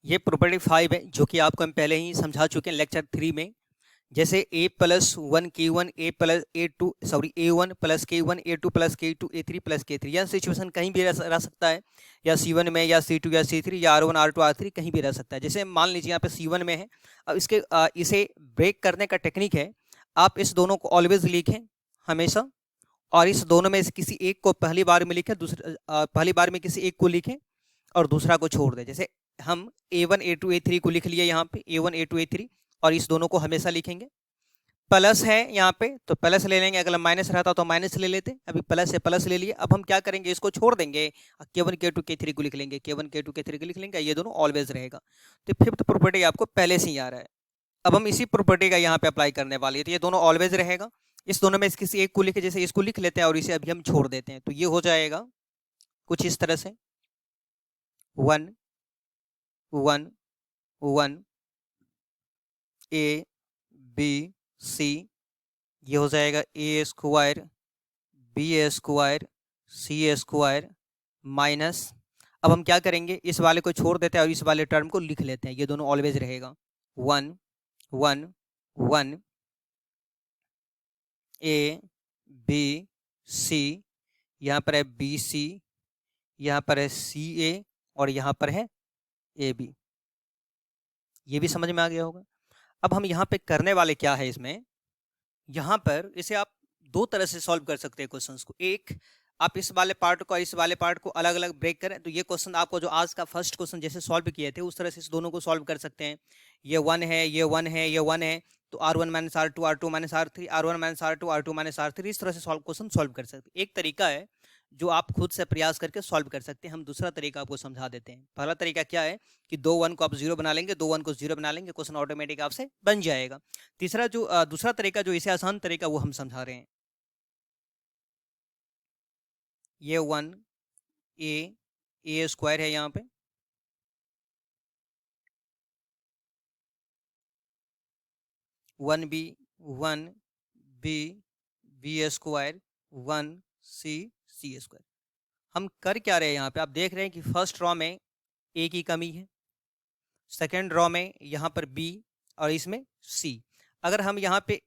ये प्रॉपर्टी 5 है जो कि आपको हम पहले ही समझा चुके हैं लेक्चर 3 में। जैसे A plus one K one A plus A two sorry A one plus K one A two plus K two A three plus K three, यह सिचुएशन कहीं भी रह सकता है, या C1 में या C2 या C3 या R1 R2 R3 कहीं भी रह सकता है। जैसे मान लीजिए यहाँ पे C1 में है, अब इसे ब्रेक करने का टेक्निक है, आप इस दोनों को ऑलवेज लिखें हमेशा, और इस दोनों में से किसी एक को पहली बार में लिखें, पहली बार में किसी एक को लिखें और दूसरा को छोड़ दें। जैसे हम A1 A2 A3 को लिख लिए यहाँ पे, A1 A2 A3, और इस दोनों को हमेशा लिखेंगे। प्लस है यहाँ पे तो प्लस ले लेंगे, अगर माइनस रहता तो माइनस ले लेते, अभी प्लस है प्लस ले लिए। अब हम क्या करेंगे, इसको छोड़ देंगे, K1 K2 K3 को लिख लेंगे, K1 K2 K3 को लिख लेंगे, ये दोनों ऑलवेज रहेगा। तो फिफ्थ प्रॉपर्टी आपको पहले से ही आ रहा है, अब हम इसी प्रॉपर्टी का यहाँ पे अप्लाई करने वाले हैं। तो ये दोनों ऑलवेज रहेगा, इस दोनों में किसी एक को लिखे, जैसे इसको लिख लेते हैं और इसे अभी हम छोड़ देते हैं, तो ये हो जाएगा कुछ इस तरह से, one one one A B C, ये हो जाएगा A square B square C square minus. अब हम क्या करेंगे, इस वाले को छोड़ देते हैं और इस वाले टर्म को लिख लेते हैं, ये दोनों ऑलवेज रहेगा, one one one A B C, यहाँ पर है बी सी, यहाँ पर है सी ए, और यहाँ पर है ए बी। ये भी समझ में आ गया होगा। अब हम यहाँ पे करने वाले क्या है, इसमें यहाँ पर इसे आप दो तरह से सॉल्व कर सकते हैं क्वेश्चंस को। एक, आप इस वाले पार्ट को इस वाले पार्ट को अलग अलग ब्रेक करें, तो ये क्वेश्चन आपको जो आज का फर्स्ट क्वेश्चन जैसे सॉल्व किए थे उस तरह से इस दोनों को सॉल्व कर सकते हैं। ये वन है, ये वन है, ये वन है, तो R1 minus R2 R2 minus R3 R1 minus R2 R2 minus R3, इस तरह से क्वेश्चन सॉल्व कर सकते हैं। एक तरीका है जो आप खुद से प्रयास करके सॉल्व कर सकते हैं। हम दूसरा तरीका आपको समझा देते हैं। पहला तरीका क्या है कि दो वन को आप जीरो बना लेंगे, दो वन को जीरो बना लेंगे, क्वेश्चन ऑटोमेटिक आपसे बन जाएगा। तीसरा जो दूसरा तरीका जो इसे आसान तरीका वो हम समझा रहे हैं। ये वन ए स्क्वायर है यहाँ पे, one B B square, one C square. हम कर क्या रहे हैं यहाँ पे, आप देख रहे हैं कि फर्स्ट रॉ में ए की कमी है, सेकेंड रॉ में यहाँ पर बी और इसमें सी। अगर हम यहाँ पे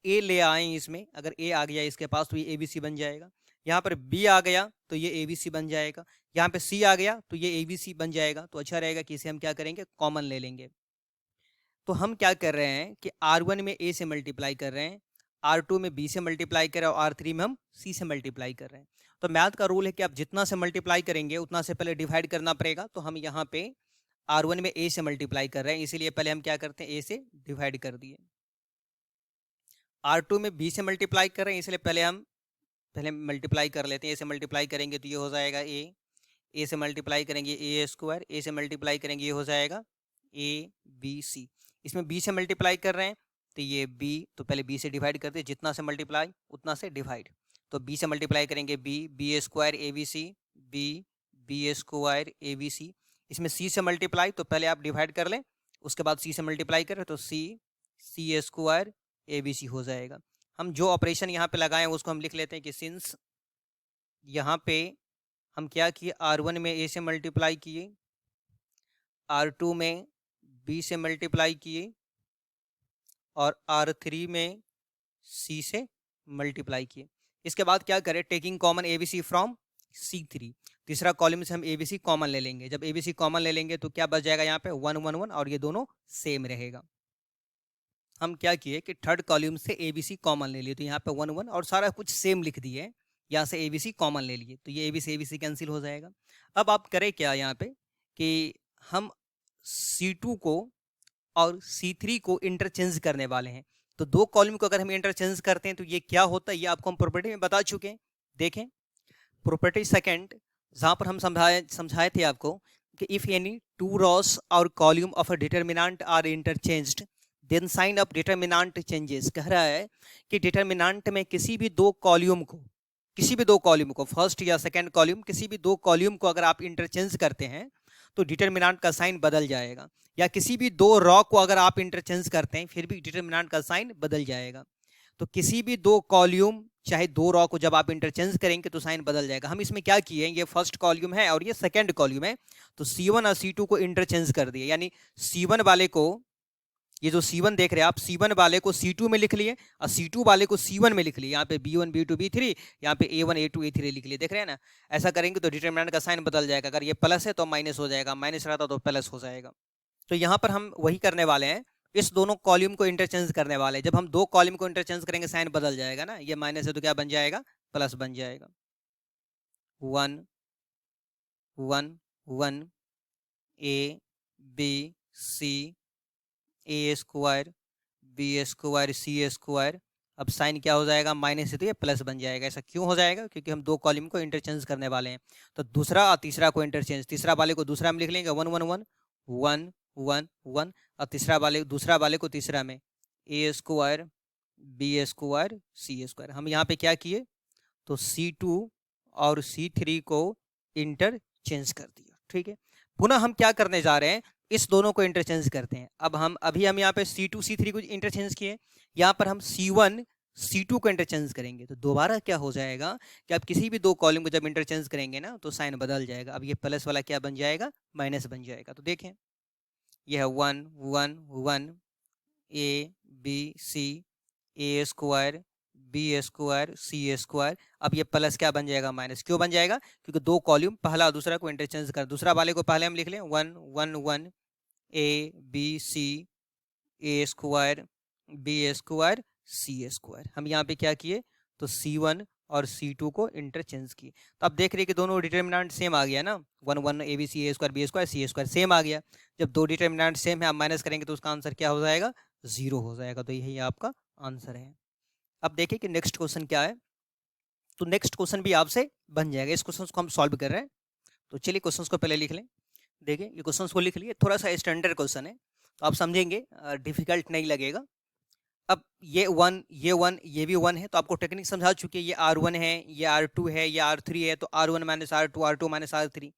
ए ले आए इसमें, अगर ए आ गया इसके पास तो ये ABC बन जाएगा, यहाँ पर B आ गया तो ये ABC बन जाएगा, यहाँ पे C आ गया तो ये ABC बन जाएगा। तो अच्छा रहेगा कि इसे हम क्या करेंगे, कॉमन ले लेंगे। तो हम क्या कर रहे हैं कि R1 में A से मल्टीप्लाई कर रहे हैं, R2 में B से मल्टीप्लाई कर रहे हैं और R3 में हम C से मल्टीप्लाई कर रहे हैं। तो मैथ का रूल है कि आप जितना से मल्टीप्लाई करेंगे उतना से पहले डिवाइड करना पड़ेगा। तो हम यहाँ पे R1 में A से मल्टीप्लाई कर रहे हैं, इसीलिए पहले हम क्या करते हैं, A से डिवाइड कर दिए। R2 में B से मल्टीप्लाई कर रहे हैं, इसलिए पहले मल्टीप्लाई कर लेते हैं। A से मल्टीप्लाई करेंगे तो ये हो जाएगा A से मल्टीप्लाई करेंगे A स्क्वायर, A से मल्टीप्लाई करेंगे ये हो जाएगा ABC। इसमें B से मल्टीप्लाई कर रहे हैं तो ये B, तो पहले B से डिवाइड करते हैं, जितना से मल्टीप्लाई उतना से डिवाइड। तो B से मल्टीप्लाई करेंगे B square ABC, B square ABC। इसमें C से मल्टीप्लाई तो पहले आप डिवाइड कर लें, उसके बाद C से मल्टीप्लाई करें तो C स्क्वायर ABC हो जाएगा। हम जो ऑपरेशन यहाँ पे लगाए हैं उसको हम लिख लेते हैं कि सिंस यहाँ पे हम क्या किए, R1 में A से मल्टीप्लाई किए, R2 में B से मल्टीप्लाई किए और R3 में C से मल्टीप्लाई किए। इसके बाद क्या करें, taking common ABC from C3, तीसरा कॉलम से हम ABC कॉमन ले लेंगे। जब ABC कॉमन ले लेंगे तो क्या बच जाएगा, यहाँ पे 1 1 1 और ये दोनों सेम रहेगा। हम क्या किए कि थर्ड कॉलम से ABC कॉमन ले लिए, तो यहाँ पे 1 1 और सारा कुछ सेम लिख दिए, यहाँ से ABC कॉमन ले लिए, तो ये ABC कैंसिल हो जाएगा। अब आप करें क्या यहाँ पे कि हम C2 को और C3 को इंटरचेंज करने वाले हैं। तो दो कॉलम को अगर हम इंटरचेंज करते हैं तो ये क्या होता है, ये आपको हम प्रॉपर्टी में बता चुके हैं। देखें प्रॉपर्टी सेकंड, जहां पर हम समझाए थे आपको कि if any two rows or column of a determinant are interchanged then sign of determinant changes. कह रहा है कि डिटरमिनेंट में किसी भी दो कॉलम को फर्स्ट या सेकंड कॉलम, किसी भी दो कॉलम को अगर आप इंटरचेंज करते हैं तो डिटरमिनेंट का साइन बदल जाएगा, या किसी भी दो रॉ को अगर आप इंटरचेंज करते हैं फिर भी डिटरमिनेंट का साइन बदल जाएगा। तो किसी भी दो कॉलम चाहे दो रॉ को जब आप इंटरचेंज करेंगे तो साइन बदल जाएगा। हम इसमें क्या किए, ये फर्स्ट कॉलम है और ये सेकंड कॉलम है, तो C1 और C2 को इंटरचेंज कर दिए, यानी C1 वाले को, ये जो C1 देख रहे हैं आप, C1 वाले को C2 में लिख लिए और C2 वाले को C1 में लिख लिए। यहाँ पे B1 B2 B3, यहाँ पे A1 A2 A3 लिख लिए, देख रहे हैं ना। ऐसा करेंगे तो डिटरमिनेंट का साइन बदल जाएगा, अगर ये प्लस है तो माइनस हो जाएगा, माइनस रहता तो प्लस हो जाएगा। तो यहाँ पर हम वही करने वाले हैं, इस दोनों कॉलम को इंटरचेंज करने वाले हैं। जब हम दो कॉलम को इंटरचेंज करेंगे साइन बदल जाएगा ना, ये माइनस है तो क्या बन जाएगा, प्लस बन जाएगा। 1 1 1 ABC A square B square C square. अब साइन क्या हो जाएगा, माइनस है तो ये प्लस बन जाएगा। ऐसा क्यों हो जाएगा, क्योंकि हम दो कॉलम को इंटरचेंज करने वाले हैं। तो दूसरा और तीसरा को इंटरचेंज, तीसरा वाले को दूसरा में लिख लेंगे 1 1 1 1 1 1 और दूसरा वाले को तीसरा में A square B square C square. हम यहाँ पे क्या किए, तो C2 और C3 को इंटरचेंज कर दिया, ठीक है। पुनः हम क्या करने जा रहे हैं, इस दोनों को इंटरचेंज करते हैं। अब हम यहाँ पे C2 C3 को इंटरचेंज किए, यहाँ पर हम C1 C2 को इंटरचेंज करेंगे। तो दोबारा क्या हो जाएगा कि आप किसी भी दो कॉलम को जब इंटरचेंज करेंगे ना तो साइन बदल जाएगा। अब ये प्लस वाला क्या बन जाएगा, माइनस बन जाएगा। तो देखें यह है 1 1 1 ABC A square B square C square. अब ये प्लस क्या बन जाएगा, माइनस। क्यों बन जाएगा, क्योंकि दो कॉलम पहला दूसरा को इंटरचेंज कर, दूसरा वाले को पहले हम लिख लें 1 1 1 ABC A square B square C square. हम यहाँ पे क्या किए, तो C1 और C2 को इंटरचेंज किए। तो आप देख रहे हैं कि दोनों डिटरमिनेंट सेम आ गया ना, 1 1 ABC A square B square C square same आ गया। जब दो डिटरमिनेंट सेम है आप माइनस करेंगे तो उसका आंसर क्या हो जाएगा, 0 हो जाएगा। तो यही आपका आंसर है। अब देखिए कि नेक्स्ट क्वेश्चन क्या है। तो नेक्स्ट क्वेश्चन भी आपसे बन जाएगा, इस क्वेश्चन को हम सॉल्व कर रहे हैं। तो चलिए क्वेश्चन को पहले लिख लें। देखिए ये क्वेश्चन को लिख लिए, थोड़ा सा स्टैंडर्ड क्वेश्चन है तो आप समझेंगे, डिफिकल्ट नहीं लगेगा। अब ये 1 ये भी 1 है, तो आपको टेक्निक समझा चुके हैं। ये R1 है, ये R2 है, ये R3 है, तो R1 minus R2 R2 minus R3।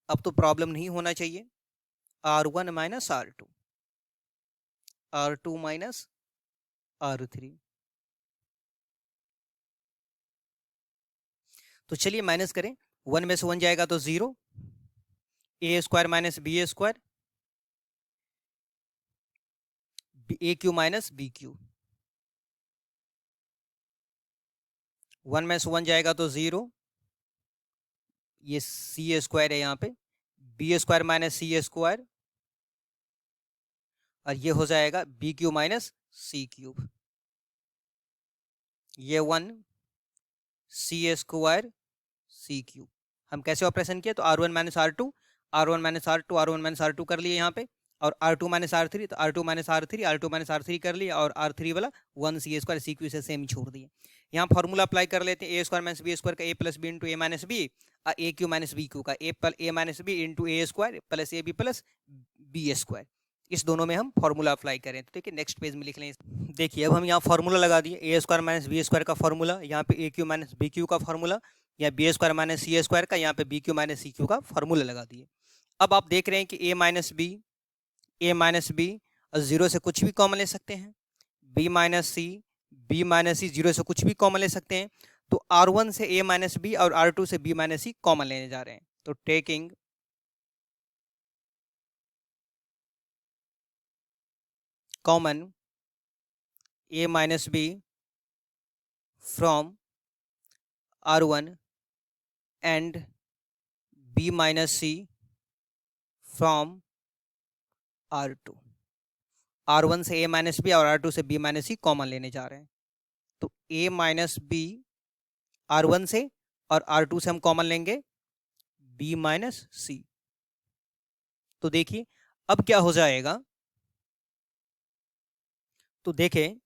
अब तो प्रॉब्लम नहीं होना चाहिए, R1 minus R2 R2 minus R3। तो चलिए माइनस करें, 1 में से 1 जाएगा तो 0, A square minus B square a cube minus B cube, 1 में से 1 जाएगा तो 0, ये सी स्क्वायर है यहाँ पे, B square minus c square, और ये हो जाएगा बी क्यू माइनस सी क्यूब, ये 1 सी स्क्वायर सी क्यूब। हम कैसे ऑपरेशन किए, तो R1 minus R two, R1 minus R two, R1 minus R two कर लिए यहाँ पे, और R2 माइनस आर थ्री, तो R2 minus R three, R2 minus R three कर लिया, और R3 वाला 1 सी स्क्वायर सी क्यू से सेम ही छोड़ दिए। यहाँ फॉर्मूला अप्लाई कर लेते हैं, A square minus B square का A plus B into A minus B, A cube minus B cube का A minus B into A square plus A B plus B square, इस दोनों में हम formula apply करें। तो देखिए next page में लिख लें। देखिए अब हम यहाँ फॉर्मूला लगा दिए, a square minus B square का फॉर्मूला, यहाँ पे a cube minus B cube का फॉर्मूला, या b square minus c square का, यहाँ पे b cube minus c cube का फॉर्मूला लगा दिए। अब आप देख रहे हैं कि ए माइनस बी और जीरो से कुछ भी कॉमन ले सकते हैं, बी माइनस सी जीरो से कुछ भी कॉमन ले सकते हैं। तो R1 से ए माइनस बी और R2 से बी माइनस सी कॉमन लेने जा रहे हैं। तो taking common a minus b from R1 and b minus c from R2। R1 से a माइनस बी और R2 से b माइनस सी कॉमन लेने जा रहे हैं। तो a माइनस बी R1 से और R2 से हम कॉमन लेंगे b माइनस सी। तो देखिए अब क्या हो जाएगा, तो देखें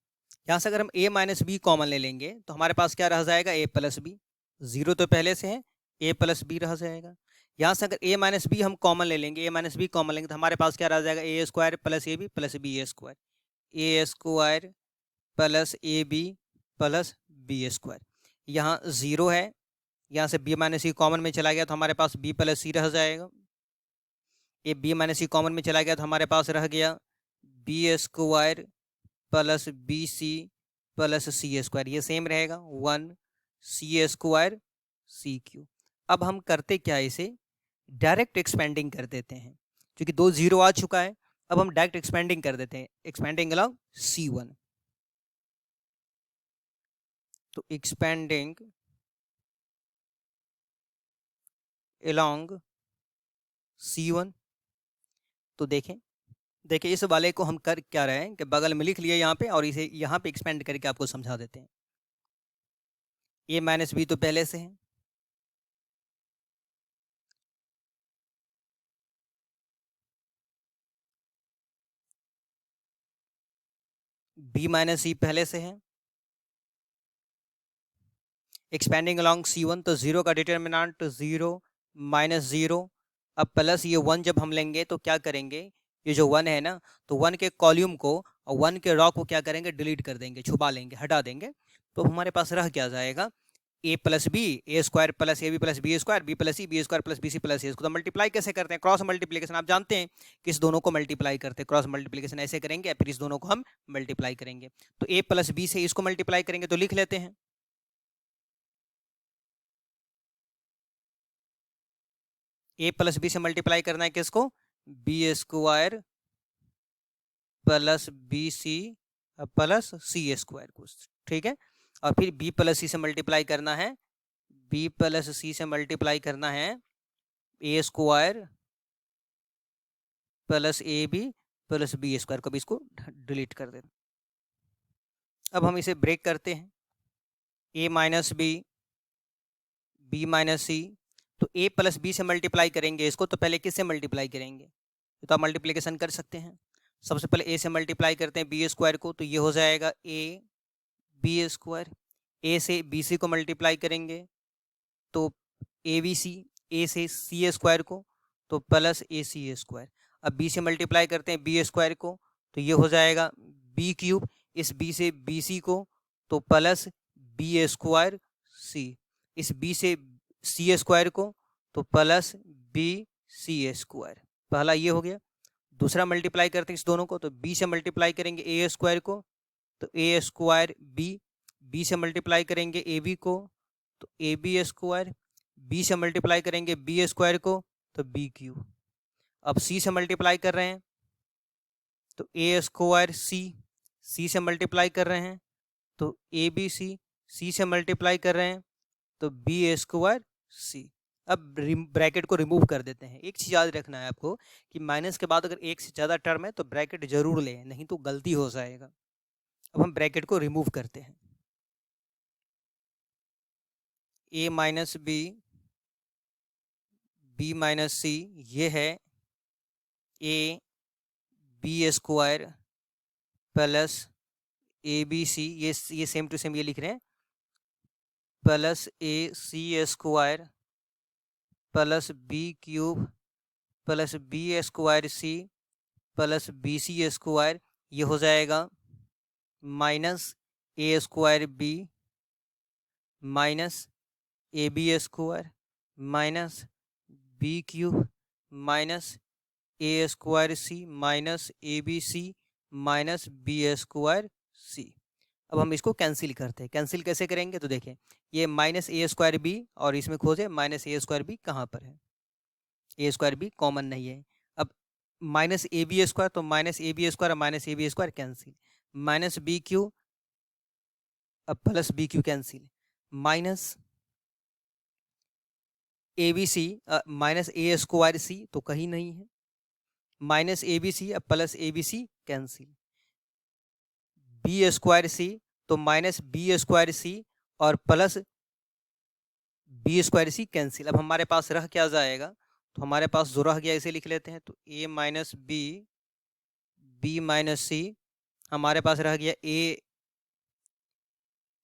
यहाँ से अगर हम a माइनस बी कॉमन ले लेंगे तो हमारे पास क्या रह जाएगा, a प्लस बी, जीरो तो पहले से है, a प्लस बी रह जाएगा। यहाँ से अगर a माइनस बी हम कॉमन ले लेंगे, a माइनस बी कॉमन लेंगे तो हमारे पास क्या रह जाएगा, A square plus A B plus B square, A square plus A B plus B square. यहाँ जीरो है, यहाँ से b माइनस सी कॉमन में चला गया तो हमारे पास b प्लस सी रह जाएगा, ये b माइनस सी कॉमन में चला गया तो हमारे पास रह गया B square plus B C plus C square, ये सेम रहेगा 1 सी स्क्वायर सी क्यू। अब हम करते क्या, इसे डायरेक्ट एक्सपेंडिंग कर देते हैं, क्योंकि 2 जीरो आ चुका है। अब हम डायरेक्ट एक्सपेंडिंग कर देते हैं, एक्सपेंडिंग अलॉन्ग C1। तो एक्सपेंडिंग अलॉन्ग C1, तो देखें इस वाले को हम कर क्या रहे हैं कि बगल में लिख लिए यहाँ पे, और इसे यहाँ पे एक्सपेंड करके आपको समझा देते हैं। a माइनस बी तो पहले से है, b माइनस सी पहले से है, एक्सपेंडिंग अलॉन्ग C1, तो जीरो का डिटर्मिनेंट जीरो माइनस जीरो। अब प्लस ये 1 जब हम लेंगे तो क्या करेंगे, ये जो 1 है ना, तो 1 के कॉल्यूम को और 1 के रॉ को क्या करेंगे, डिलीट कर देंगे, छुपा लेंगे, हटा देंगे। तो हमारे पास रह क्या जाएगा, A plus B, A square plus A B plus B square, B plus C, B square plus B C plus A. इसको तो मल्टीप्लाई कैसे करते हैं, क्रॉस मल्टीप्लीकेशन, आप जानते हैं कि इस दोनों को मल्टीप्लाई करते हैं, क्रॉस मल्टीप्लीकेशन ऐसे करेंगे या फिर इस दोनों को हम मल्टीप्लाई करेंगे। तो ए प्लस बी से इसको मल्टीप्लाई करेंगे, तो लिख लेते हैं ए प्लस बी से मल्टीप्लाई करना है किसको, B square plus B C plus C square को, ठीक है। और फिर बी प्लस सी से मल्टीप्लाई करना है, बी प्लस सी से मल्टीप्लाई करना है A square plus A B plus B square को भी इसको डिलीट कर देना। अब हम इसे ब्रेक करते हैं, ए माइनस बी माइनस सी, तो a प्लस बी से मल्टीप्लाई करेंगे इसको, तो पहले किससे मल्टीप्लाई करेंगे, तो आप मल्टीप्लिकेशन कर सकते हैं। सबसे पहले a से मल्टीप्लाई करते हैं बी स्क्वायर को, तो ये हो जाएगा a बी स्क्वायर, a से बी सी को मल्टीप्लाई करेंगे तो ए बी सी, ए से सी स्क्वायर को तो प्लस ए सी स्क्वायर। अब b से मल्टीप्लाई करते हैं बी स्क्वायर को, तो ये हो जाएगा बी क्यूब, इस b से बी सी को तो प्लस बी स्क्वायर सी, इस b से सी स्क्वायर को तो प्लस बी सी स्क्वायर। पहला ये हो गया। दूसरा मल्टीप्लाई करते हैं इस दोनों को, तो b से मल्टीप्लाई करेंगे ए स्क्वायर को तो ए स्क्वायर बी से मल्टीप्लाई करेंगे ए बी को तो ए बी स्क्वायर, बी से मल्टीप्लाई करेंगे बी स्क्वायर को तो बी क्यूब। अब c से मल्टीप्लाई कर रहे हैं तो ए स्क्वायर सी से मल्टीप्लाई कर रहे हैं तो ए बी सी से मल्टीप्लाई कर रहे हैं तो बी स्क्वायर सी। अब ब्रैकेट को रिमूव कर देते हैं। एक चीज़ याद रखना है आपको कि माइनस के बाद अगर एक से ज़्यादा टर्म है तो ब्रैकेट जरूर लें, नहीं तो गलती हो जाएगा। अब हम ब्रैकेट को रिमूव करते हैं। A minus B minus C, ये है A B square plus A B C, ये सेम टू सेम ये लिख रहे हैं, plus A C square plus B cube plus B square C plus B C square, ये हो जाएगा minus A square B minus A B square minus B cube minus A square C minus A B C minus B square C. अब हम इसको cancel करते हैं। Cancel कैसे करेंगे तो देखें, ये माइनस ए स्क्वायर बी और इसमें खोजे माइनस ए स्क्वायर बी कहाँ पर है, ए स्क्वायर बी कॉमन नहीं है। अब माइनस ए बी स्क्वायर तो minus A B square minus A B square cancel, minus B cube अब plus B cube cancel, minus A B C minus A square C तो कहीं नहीं है, minus A B सी अब plus A B C cancel, B square C तो minus B square C और plus B square C cancel. अब हमारे पास रह क्या जाएगा, तो हमारे पास जो रह गया इसे लिख लेते हैं, तो A minus B minus C, हमारे पास रह गया A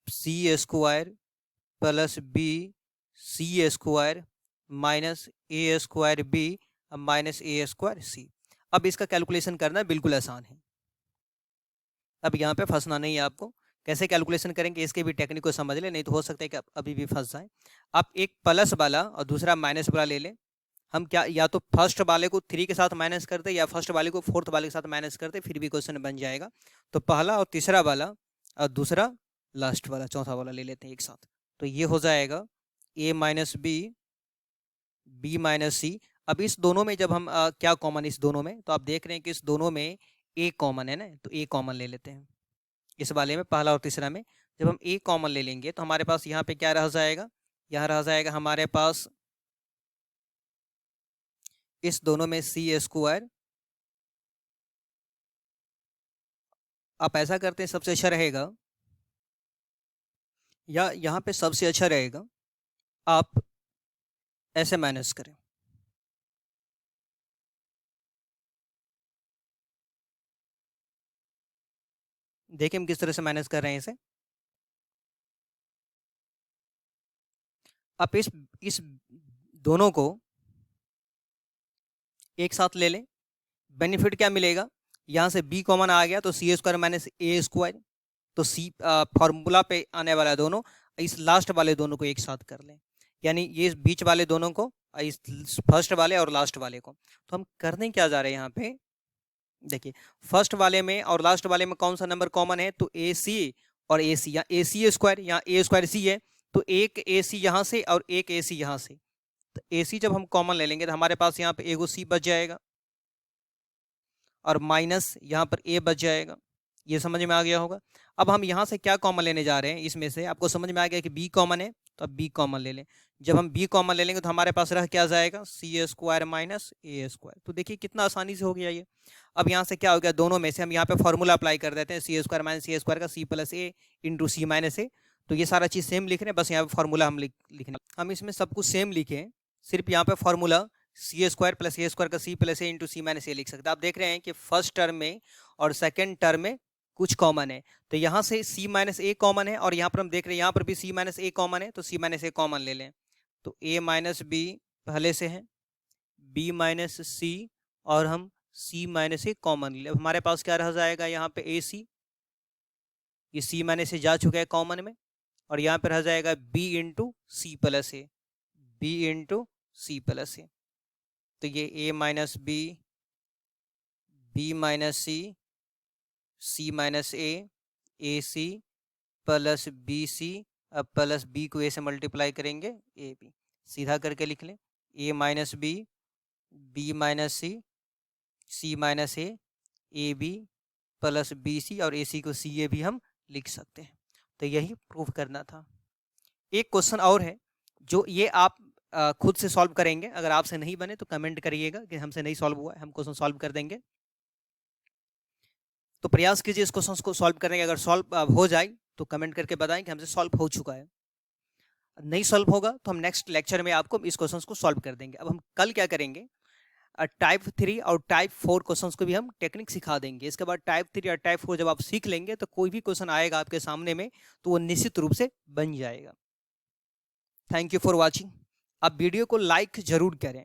C square plus B C square minus A square B minus A square C. अब इसका कैलकुलेशन करना बिल्कुल आसान है। अब यहाँ पे फंसना नहीं है आपको। कैसे कैलकुलेशन करेंगे इसके भी टेक्निक को समझ ले, नहीं तो हो सकता है कि आप अभी भी फंस जाएं। आप एक प्लस वाला और दूसरा माइनस वाला ले लें। हम क्या या तो फर्स्ट वाले को 3 के साथ माइनस करते या फर्स्ट वाले को फोर्थ वाले के साथ माइनस करते, फिर भी क्वेश्चन बन जाएगा। तो पहला और तीसरा वाला और दूसरा लास्ट वाला चौथा वाला ले लेते हैं एक साथ, तो ये हो जाएगा ए माइनस बी माइनस सी। अब इस दोनों में जब हम क्या कॉमन, इस दोनों में तो आप देख रहे हैं कि इस दोनों में ए कॉमन है ना, तो ए कॉमन ले लेते हैं। इस वाले में पहला और तीसरा में जब हम ए कॉमन ले लेंगे तो हमारे पास यहाँ पे क्या रह जाएगा, यहाँ रह जाएगा हमारे पास इस दोनों में सी स्क्वायर। आप ऐसा करते हैं, सबसे अच्छा रहेगा या यहाँ पे सबसे अच्छा रहेगा आप ऐसे माइनस करें। देखिए हम किस तरह से माइनस कर रहे हैं इसे। आप इस दोनों को एक साथ ले लें, बेनिफिट क्या मिलेगा, यहाँ से b कॉमन आ गया तो सी स्क्वायर माइनस ए स्क्वायर, तो सी फॉर्मूला पे आने वाला दोनों, इस लास्ट वाले दोनों को एक साथ कर लें, यानी ये बीच वाले दोनों को, इस फर्स्ट वाले और लास्ट वाले को। तो हम करने क्या जा रहे हैं यहाँ पे, देखिए फर्स्ट वाले में और लास्ट वाले में कौन सा नंबर कॉमन है, तो ए सी और ए सी, यहाँ ए सी स्क्वायर यहाँ ए स्क्वायर सी है, तो एक ए सी यहाँ से और एक ए सी यहाँ से, तो ए सी जब हम कॉमन ले लेंगे तो हमारे पास यहाँ पे एगो सी बच जाएगा और माइनस यहाँ पर ए बच जाएगा। ये समझ में आ गया होगा। अब हम यहाँ से क्या कॉमन लेने जा रहे हैं, इसमें से आपको समझ में आ गया कि बी कॉमन है, तो अब बी कॉमन ले लें। जब हम बी कॉमन ले लेंगे तो हमारे पास रह क्या जाएगा, सी स्क्वायर माइनस ए स्क्वायर। तो देखिए कितना आसानी से हो गया ये। अब यहाँ से क्या हो गया, दोनों में से हम यहाँ पे फॉर्मूला अप्लाई कर देते हैं, सी स्क्वायर माइनस ए स्क्वायर का सी प्लस ए इंटू सी माइनस ए। तो ये सारा चीज़ सेम लिख रहे हैं, बस यहाँ पे फॉर्मूला हम लिखने, हम इसमें सब कुछ सेम लिखें, सिर्फ यहाँ पे फॉर्मूला सी स्क्वायर प्लस ए स्क्वायर का सी प्लस ए इंटू सी माइनस ए लिख सकते हैं। आप देख रहे हैं कि फर्स्ट टर्म में और सेकेंड टर्म में कुछ कॉमन है, तो यहाँ से c माइनस ए कॉमन है और यहाँ पर हम देख रहे हैं यहाँ पर भी c माइनस ए कॉमन है, तो c माइनस ए कॉमन ले लें। तो a माइनस बी पहले से है, b माइनस सी और हम c माइनस ए कॉमन ले लें। अब हमारे पास क्या रह जाएगा, यहाँ पे ए सी, ये c माइनस ए जा चुका है कॉमन में, और यहाँ पर रह जाएगा b into c plus a, b into c plus a. तो ये a minus B minus C minus a c plus B C, अब प्लस बी को ए से मल्टीप्लाई करेंगे ए बी, सीधा करके लिख लें A minus B minus C minus A A B plus B C और ए सी को सी ए भी हम लिख सकते हैं। तो यही प्रूव करना था। एक क्वेश्चन और है जो ये आप खुद से सॉल्व करेंगे। अगर आपसे नहीं बने तो कमेंट करिएगा कि हमसे नहीं सॉल्व हुआ है, हम क्वेश्चन सॉल्व कर देंगे। तो प्रयास कीजिए इस क्वेश्चन को सॉल्व करने का। अगर सॉल्व हो जाए तो कमेंट करके बताएं कि हमसे सॉल्व हो चुका है। नहीं सॉल्व होगा तो हम नेक्स्ट लेक्चर में आपको इस क्वेश्चन को सॉल्व कर देंगे। अब हम कल क्या करेंगे, टाइप 3 और टाइप 4 क्वेश्चंस को भी हम टेक्निक सिखा देंगे। इसके बाद टाइप 3 और टाइप 4 जब आप सीख लेंगे तो कोई भी क्वेश्चन आएगा आपके सामने में तो वो निश्चित रूप से बन जाएगा। Thank you for watching. आप वीडियो को लाइक जरूर करें।